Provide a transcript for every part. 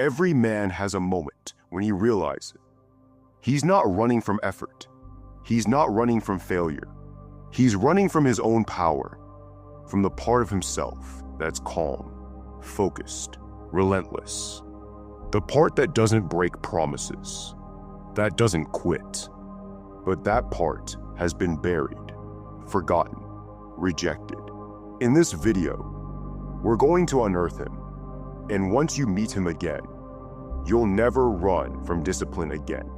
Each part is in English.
Every man has a moment when he realizes he's not running from effort. He's not running from failure. He's running from his own power, from the part of himself that's calm, focused, relentless. The part that doesn't break promises, that doesn't quit. But that part has been buried, forgotten, rejected. In this video, we're going to unearth him. And once you meet him again, you'll never run from discipline again.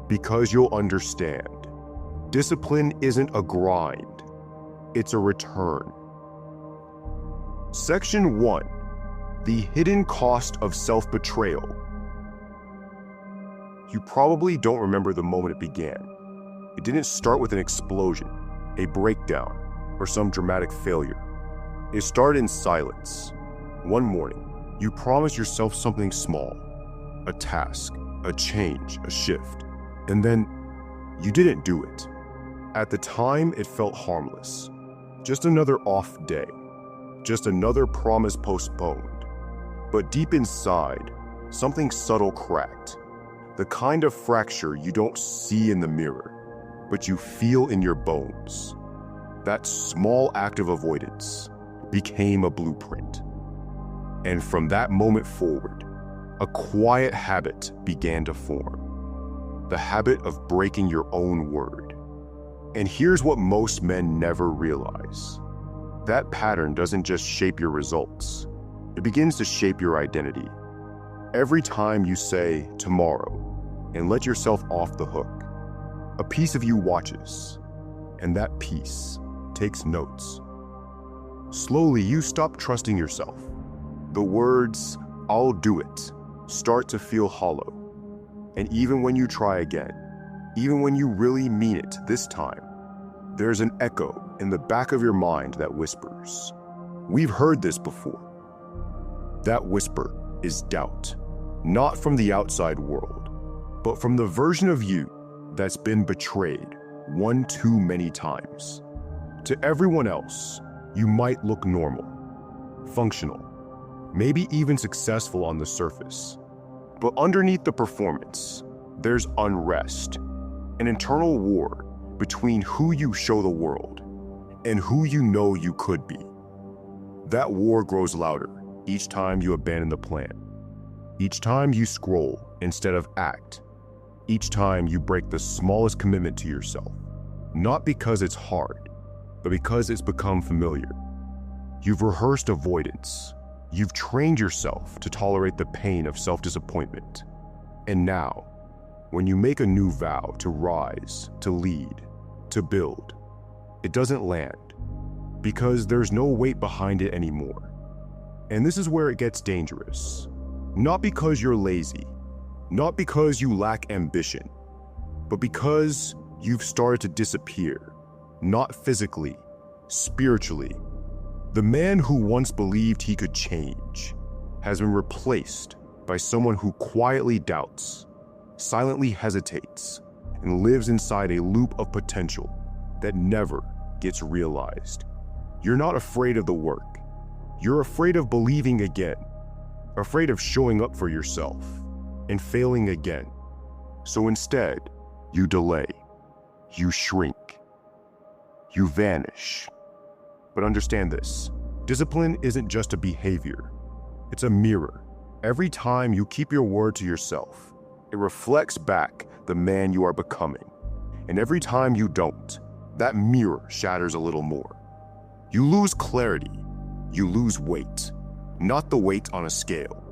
Because you'll understand, discipline isn't a grind, it's a return. Section 1. The hidden cost of self-betrayal. You probably don't remember the moment it began. It didn't start with an explosion, a breakdown, or some dramatic failure. It started in silence. One morning, you promised yourself something small, a task, a change, a shift, and then you didn't do it. At the time, it felt harmless. Just another off day, just another promise postponed. But deep inside, something subtle cracked. The kind of fracture you don't see in the mirror, but you feel in your bones. That small act of avoidance became a blueprint. And from that moment forward, a quiet habit began to form. The habit of breaking your own word. And here's what most men never realize. That pattern doesn't just shape your results. It begins to shape your identity. Every time you say tomorrow and let yourself off the hook, a piece of you watches, and that piece takes notes. Slowly, you stop trusting yourself. The words, "I'll do it," start to feel hollow. And even when you try again, even when you really mean it this time, there's an echo in the back of your mind that whispers. We've heard this before. That whisper is doubt, not from the outside world, but from the version of you that's been betrayed one too many times. To everyone else, you might look normal, functional, maybe even successful on the surface. But underneath the performance, there's unrest, an internal war between who you show the world and who you know you could be. That war grows louder each time you abandon the plan, each time you scroll instead of act, each time you break the smallest commitment to yourself, not because it's hard, but because it's become familiar. You've rehearsed avoidance. You've trained yourself to tolerate the pain of self-disappointment. And now, when you make a new vow to rise, to lead, to build, it doesn't land because there's no weight behind it anymore. And this is where it gets dangerous. Not because you're lazy, not because you lack ambition, but because you've started to disappear, not physically, spiritually. The man who once believed he could change has been replaced by someone who quietly doubts, silently hesitates, and lives inside a loop of potential that never gets realized. You're not afraid of the work. You're afraid of believing again, afraid of showing up for yourself and failing again. So instead, you delay, you shrink, you vanish. But understand this, discipline isn't just a behavior, it's a mirror. Every time you keep your word to yourself, it reflects back the man you are becoming. And every time you don't, that mirror shatters a little more. You lose clarity, you lose weight, not the weight on a scale,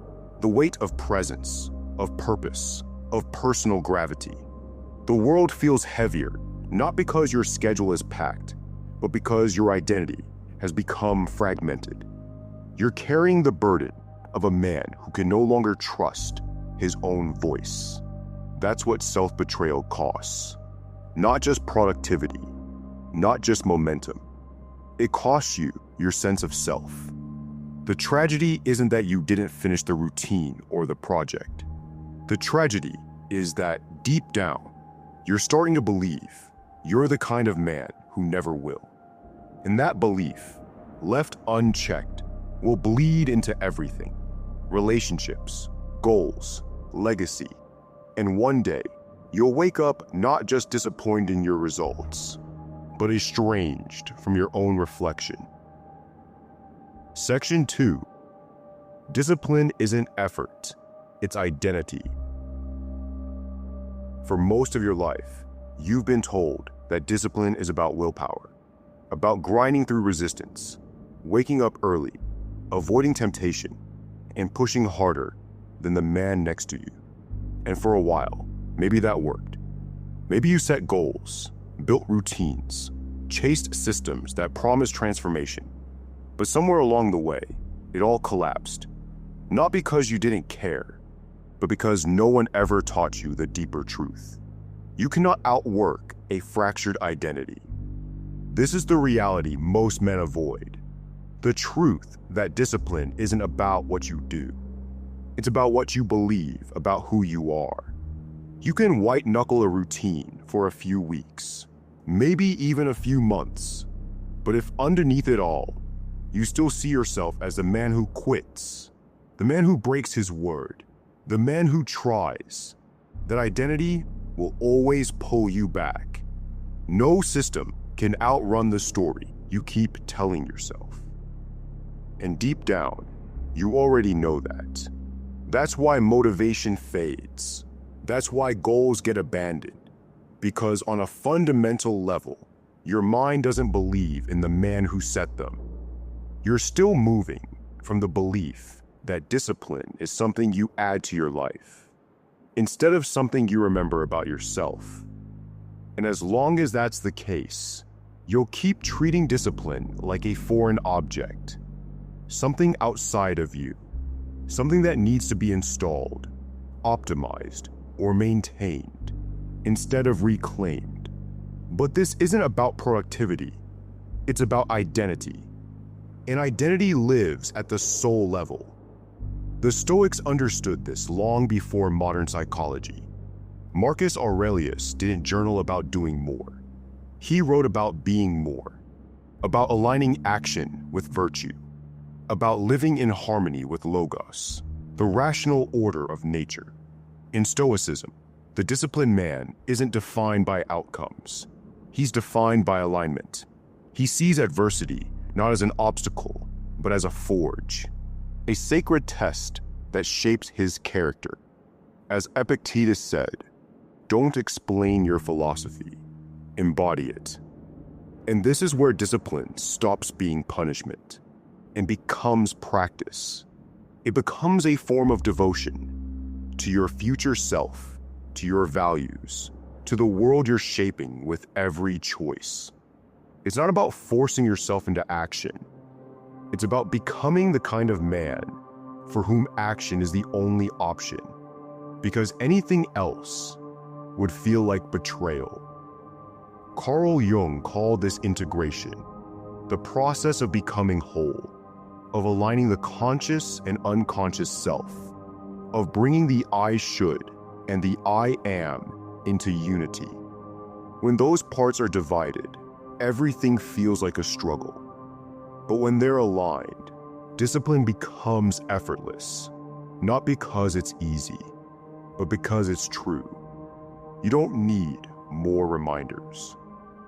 the weight of presence, of purpose, of personal gravity. The world feels heavier, not because your schedule is packed, but because your identity has become fragmented. You're carrying the burden of a man who can no longer trust his own voice. That's what self-betrayal costs. Not just productivity, not just momentum. It costs you your sense of self. The tragedy isn't that you didn't finish the routine or the project. The tragedy is that deep down, you're starting to believe you're the kind of man who never will. And that belief, left unchecked, will bleed into everything. Relationships, goals, legacy, and one day, you'll wake up not just disappointed in your results, but estranged from your own reflection. Section 2. Discipline isn't effort, it's identity. For most of your life, you've been told that discipline is about willpower, about grinding through resistance, waking up early, avoiding temptation, and pushing harder than the man next to you. And for a while, maybe that worked. Maybe you set goals, built routines, chased systems that promised transformation. But somewhere along the way, it all collapsed. Not because you didn't care, but because no one ever taught you the deeper truth. You cannot outwork a fractured identity. This is the reality most men avoid. The truth that discipline isn't about what you do. It's about what you believe about who you are. You can white-knuckle a routine for a few weeks, maybe even a few months. But if underneath it all, you still see yourself as the man who quits, the man who breaks his word, the man who tries, that identity will always pull you back. No system can outrun the story you keep telling yourself. And deep down, you already know that. That's why motivation fades. That's why goals get abandoned. Because on a fundamental level, your mind doesn't believe in the man who set them. You're still moving from the belief that discipline is something you add to your life, instead of something you remember about yourself. And as long as that's the case, you'll keep treating discipline like a foreign object, something outside of you, something that needs to be installed, optimized, or maintained, instead of reclaimed. But this isn't about productivity, it's about identity. And identity lives at the soul level. The Stoics understood this long before modern psychology. Marcus Aurelius didn't journal about doing more. He wrote about being more, about aligning action with virtue, about living in harmony with logos, the rational order of nature. In Stoicism, the disciplined man isn't defined by outcomes. He's defined by alignment. He sees adversity not as an obstacle, but as a forge, a sacred test that shapes his character. As Epictetus said, don't explain your philosophy, embody it. And this is where discipline stops being punishment and becomes practice. It becomes a form of devotion to your future self, to your values, to the world you're shaping with every choice. It's not about forcing yourself into action. It's about becoming the kind of man for whom action is the only option, because anything else would feel like betrayal. Carl Jung called this integration, the process of becoming whole, of aligning the conscious and unconscious self, of bringing the I should and the I am into unity. When those parts are divided, everything feels like a struggle. But when they're aligned, discipline becomes effortless, not because it's easy, but because it's true. You don't need more reminders.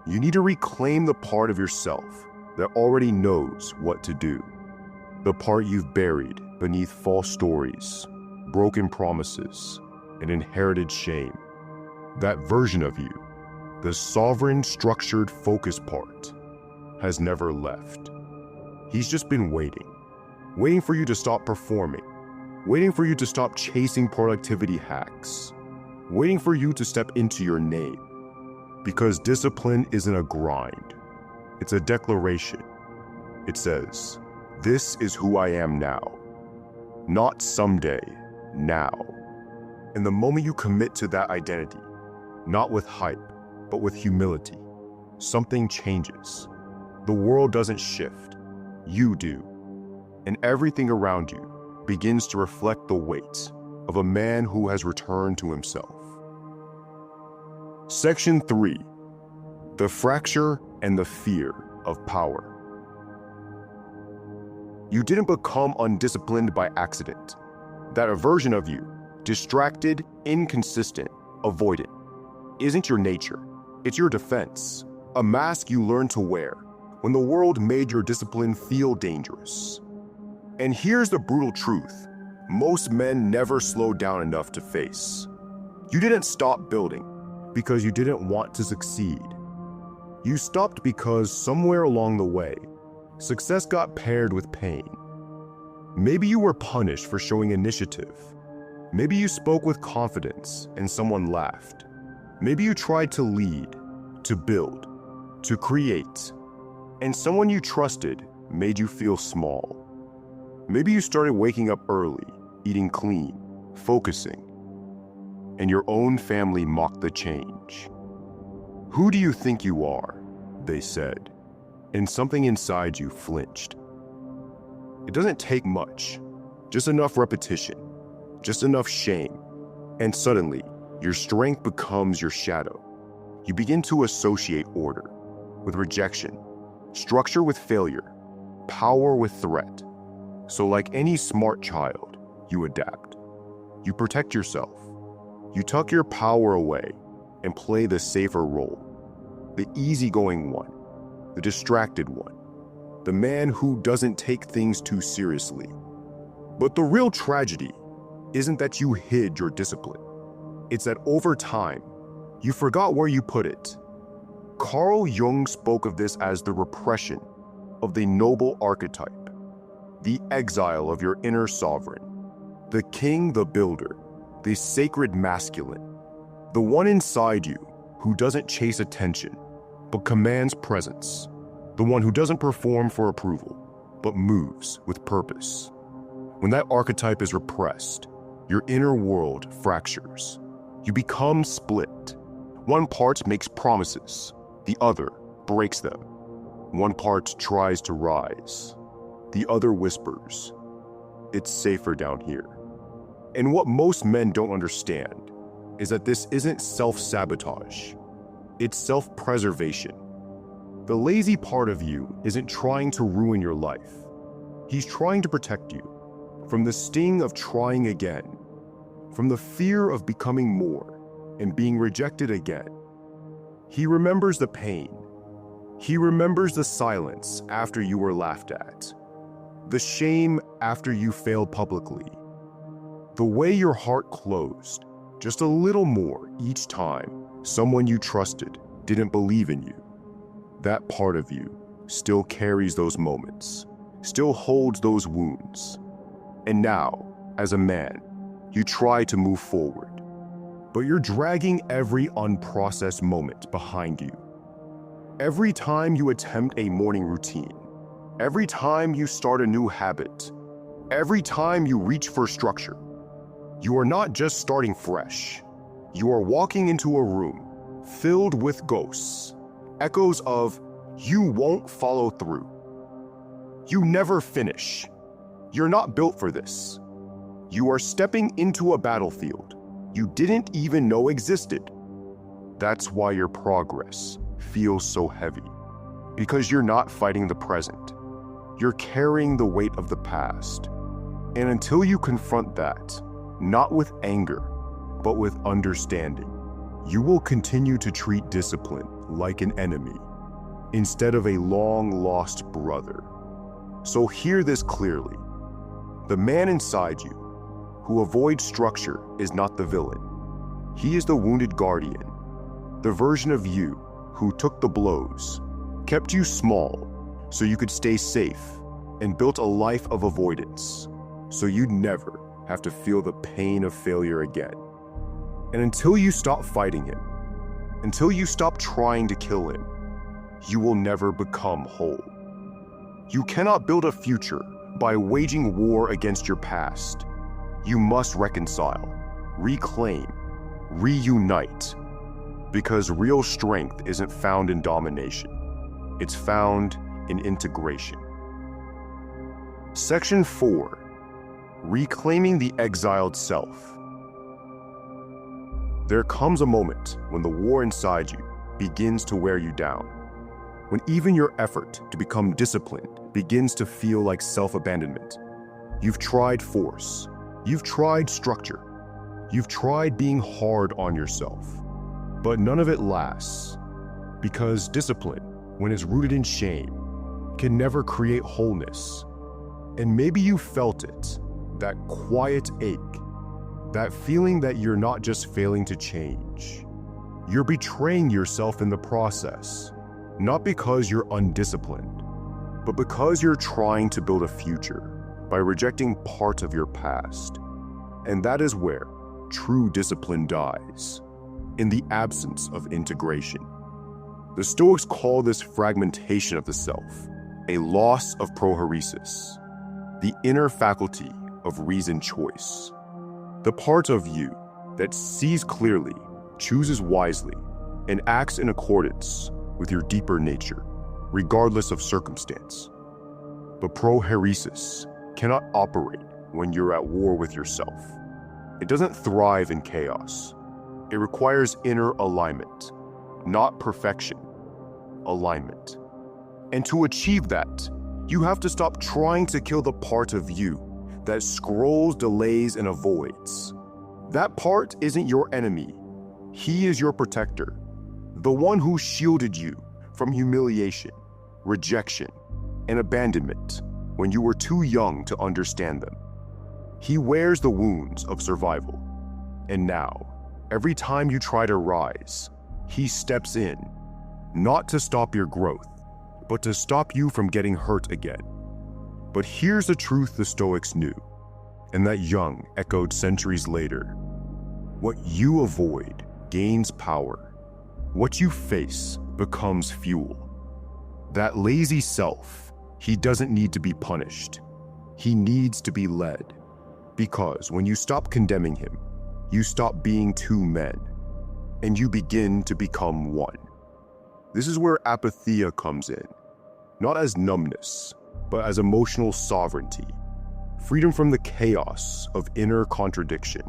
You need to reclaim the part of yourself that already knows what to do, the part you've buried beneath false stories, broken promises, and inherited shame. That version of you, the sovereign, structured, focused part, has never left. He's just been waiting for you to stop performing, waiting for you to stop chasing productivity hacks, waiting for you to step into your name. Because discipline isn't a grind, it's a declaration. It says, this is who I am now, not someday, now. And the moment you commit to that identity, not with hype, but with humility, something changes. The world doesn't shift, you do. And everything around you begins to reflect the weight of a man who has returned to himself. Section 3. The fracture and the fear of power. You didn't become undisciplined by accident. That a version of you, distracted, inconsistent, avoidant, isn't your nature. It's your defense, a mask you learned to wear when the world made your discipline feel dangerous. And here's the brutal truth. Most men never slowed down enough to face. You didn't stop building because you didn't want to succeed. You stopped because somewhere along the way, success got paired with pain. Maybe you were punished for showing initiative. Maybe you spoke with confidence and someone laughed. Maybe you tried to lead, to build, to create, and someone you trusted made you feel small. Maybe you started waking up early, eating clean, focusing, and your own family mocked the change. "Who do you think you are?" they said, and something inside you flinched. It doesn't take much, just enough repetition, just enough shame, and suddenly, your strength becomes your shadow. You begin to associate order with rejection, structure with failure, power with threat. So like any smart child, you adapt. You protect yourself. You tuck your power away and play the safer role. The easygoing one, the distracted one, the man who doesn't take things too seriously. But the real tragedy isn't that you hid your discipline. It's that over time, you forgot where you put it. Carl Jung spoke of this as the repression of the noble archetype, the exile of your inner sovereign, the king, the builder, the sacred masculine, the one inside you who doesn't chase attention, but commands presence, the one who doesn't perform for approval, but moves with purpose. When that archetype is repressed, your inner world fractures. You become split. One part makes promises, the other breaks them. One part tries to rise, the other whispers, "It's safer down here." And what most men don't understand is that this isn't self-sabotage, it's self-preservation. The lazy part of you isn't trying to ruin your life. He's trying to protect you from the sting of trying again, from the fear of becoming more and being rejected again. He remembers the pain. He remembers the silence after you were laughed at, the shame after you failed publicly, the way your heart closed just a little more each time someone you trusted didn't believe in you. That part of you still carries those moments, still holds those wounds. And now, as a man, you try to move forward, but you're dragging every unprocessed moment behind you. Every time you attempt a morning routine, every time you start a new habit, every time you reach for structure, you are not just starting fresh. You are walking into a room filled with ghosts, echoes of "you won't follow through," "you never finish," "you're not built for this." You are stepping into a battlefield you didn't even know existed. That's why your progress feels so heavy, because you're not fighting the present. You're carrying the weight of the past. And until you confront that, not with anger, but with understanding, you will continue to treat discipline like an enemy instead of a long-lost brother. So hear this clearly. The man inside you who avoids structure is not the villain. He is the wounded guardian, the version of you who took the blows, kept you small so you could stay safe, and built a life of avoidance so you'd never have to feel the pain of failure again. And until you stop fighting him, until you stop trying to kill him, you will never become whole. You cannot build a future by waging war against your past. You must reconcile, reclaim, reunite, because real strength isn't found in domination. It's found in integration. Section 4. Reclaiming the exiled self. There comes a moment when the war inside you begins to wear you down, when even your effort to become disciplined begins to feel like self-abandonment. You've tried force, You've tried structure. You've tried being hard on yourself. But none of it lasts. Because discipline, when it's rooted in shame, can never create wholeness. And maybe you felt it, that quiet ache, that feeling that you're not just failing to change. You're betraying yourself in the process, not because you're undisciplined, but because you're trying to build a future by rejecting part of your past. And that is where true discipline dies, in the absence of integration. The Stoics call this fragmentation of the self a loss of prohairesis, the inner faculty of reasoned choice. The part of you that sees clearly, chooses wisely, and acts in accordance with your deeper nature, regardless of circumstance. But prohairesis cannot operate when you're at war with yourself. It doesn't thrive in chaos. It requires inner alignment, not perfection, alignment. And to achieve that, you have to stop trying to kill the part of you that scrolls, delays, and avoids. That part isn't your enemy. He is your protector, the one who shielded you from humiliation, rejection, and abandonment when you were too young to understand them. He wears the wounds of survival. And now, every time you try to rise, he steps in, not to stop your growth, but to stop you from getting hurt again. But here's the truth the Stoics knew, and that Jung echoed centuries later. What you avoid gains power. What you face becomes fuel. That lazy self, he doesn't need to be punished. He needs to be led. Because when you stop condemning him, you stop being two men, and you begin to become one. This is where apatheia comes in, not as numbness, but as emotional sovereignty, freedom from the chaos of inner contradiction.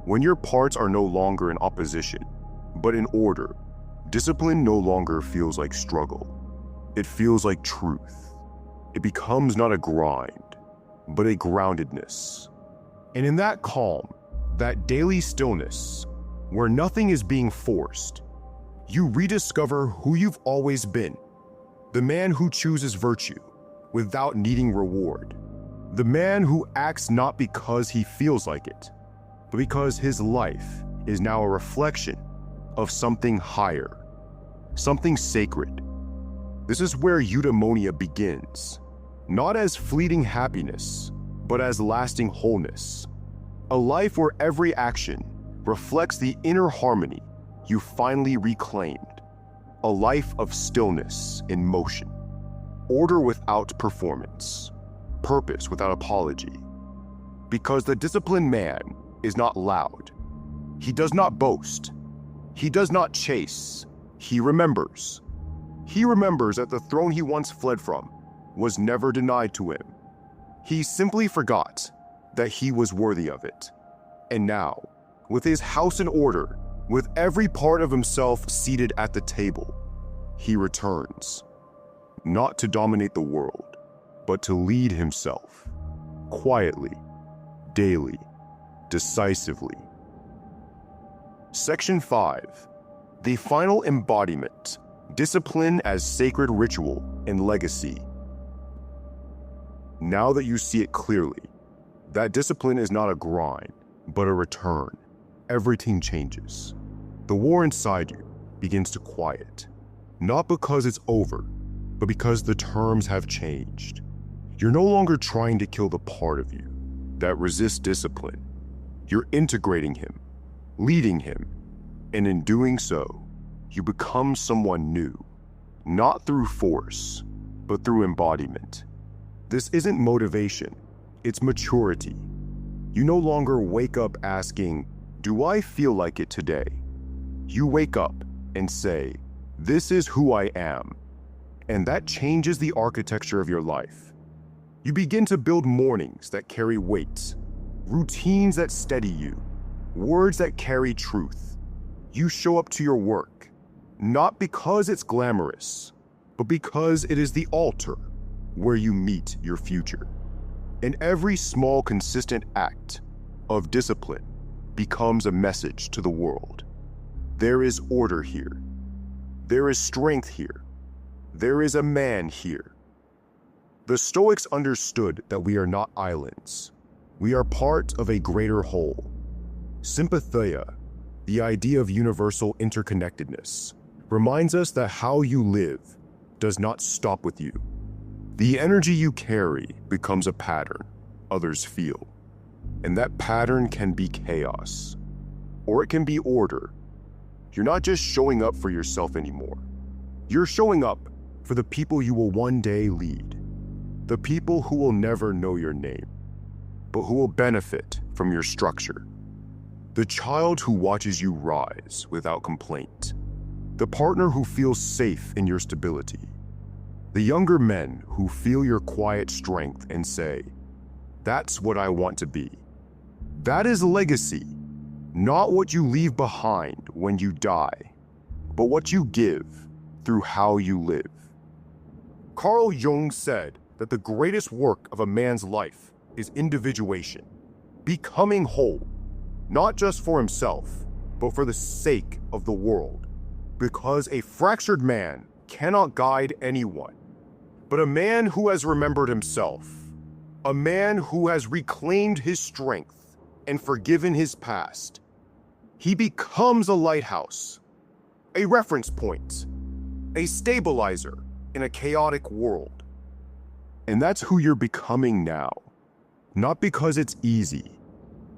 When your parts are no longer in opposition, but in order, discipline no longer feels like struggle. It feels like truth. It becomes not a grind, but a groundedness. And in that calm, that daily stillness, where nothing is being forced, you rediscover who you've always been. The man who chooses virtue without needing reward. The man who acts not because he feels like it, but because his life is now a reflection of something higher, something sacred. This is where eudaimonia begins, not as fleeting happiness, but as lasting wholeness. A life where every action reflects the inner harmony you finally reclaimed. A life of stillness in motion, order without performance, purpose without apology. Because the disciplined man is not loud. He does not boast. He does not chase. He remembers. He remembers that the throne he once fled from was never denied to him. He simply forgot that he was worthy of it. And now, with his house in order, with every part of himself seated at the table, he returns, not to dominate the world, but to lead himself, quietly, daily, decisively. Section 5. The final embodiment, discipline as sacred ritual and legacy. Now that you see it clearly, that discipline is not a grind, but a return. Everything changes. The war inside you begins to quiet, not because it's over, but because the terms have changed. You're no longer trying to kill the part of you that resists discipline. You're integrating him, leading him, and in doing so, you become someone new, not through force, but through embodiment. This isn't motivation, it's maturity. You no longer wake up asking, "Do I feel like it today?" You wake up and say, "This is who I am." And that changes the architecture of your life. You begin to build mornings that carry weight, routines that steady you, words that carry truth. You show up to your work, not because it's glamorous, but because it is the altar where you meet your future. And every small, consistent act of discipline becomes a message to the world. There is order here. There is strength here. There is a man here. The Stoics understood that we are not islands. We are part of a greater whole. Sympatheia, the idea of universal interconnectedness, reminds us that how you live does not stop with you. The energy you carry becomes a pattern others feel, and that pattern can be chaos, or it can be order. You're not just showing up for yourself anymore. You're showing up for the people you will one day lead, the people who will never know your name, but who will benefit from your structure. The child who watches you rise without complaint, the partner who feels safe in your stability, the younger men who feel your quiet strength and say, "That's what I want to be." That is legacy, not what you leave behind when you die, but what you give through how you live. Carl Jung said that the greatest work of a man's life is individuation, becoming whole, not just for himself, but for the sake of the world. Because a fractured man cannot guide anyone, but a man who has remembered himself, a man who has reclaimed his strength and forgiven his past, he becomes a lighthouse, a reference point, a stabilizer in a chaotic world. And that's who you're becoming now, not because it's easy,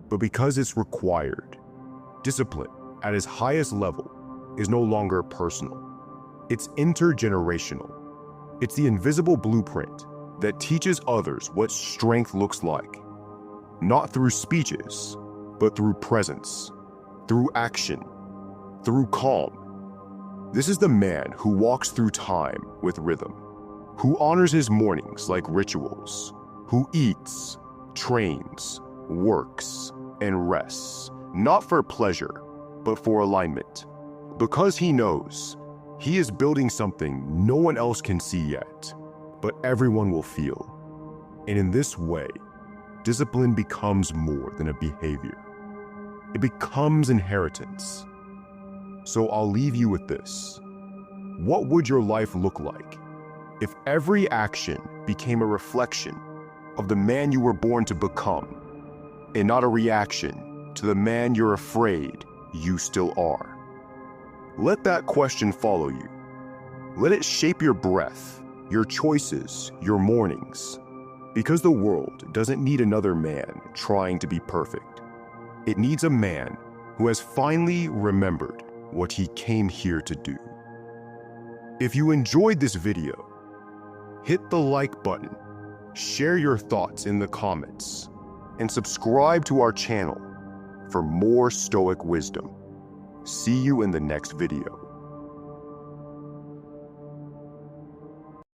but because it's required. Discipline at its highest level is no longer personal. It's intergenerational. It's the invisible blueprint that teaches others what strength looks like, not through speeches, but through presence, through action, through calm. This is the man who walks through time with rhythm, who honors his mornings like rituals, who eats, trains, works, and rests, not for pleasure, but for alignment, because he knows he is building something no one else can see yet, but everyone will feel. And in this way, discipline becomes more than a behavior. It becomes inheritance. So I'll leave you with this. What would your life look like if every action became a reflection of the man you were born to become, and not a reaction to the man you're afraid you still are? Let that question follow you. Let it shape your breath, your choices, your mornings. Because the world doesn't need another man trying to be perfect. It needs a man who has finally remembered what he came here to do. If you enjoyed this video, hit the like button, share your thoughts in the comments, and subscribe to our channel for more Stoic wisdom. See you in the next video.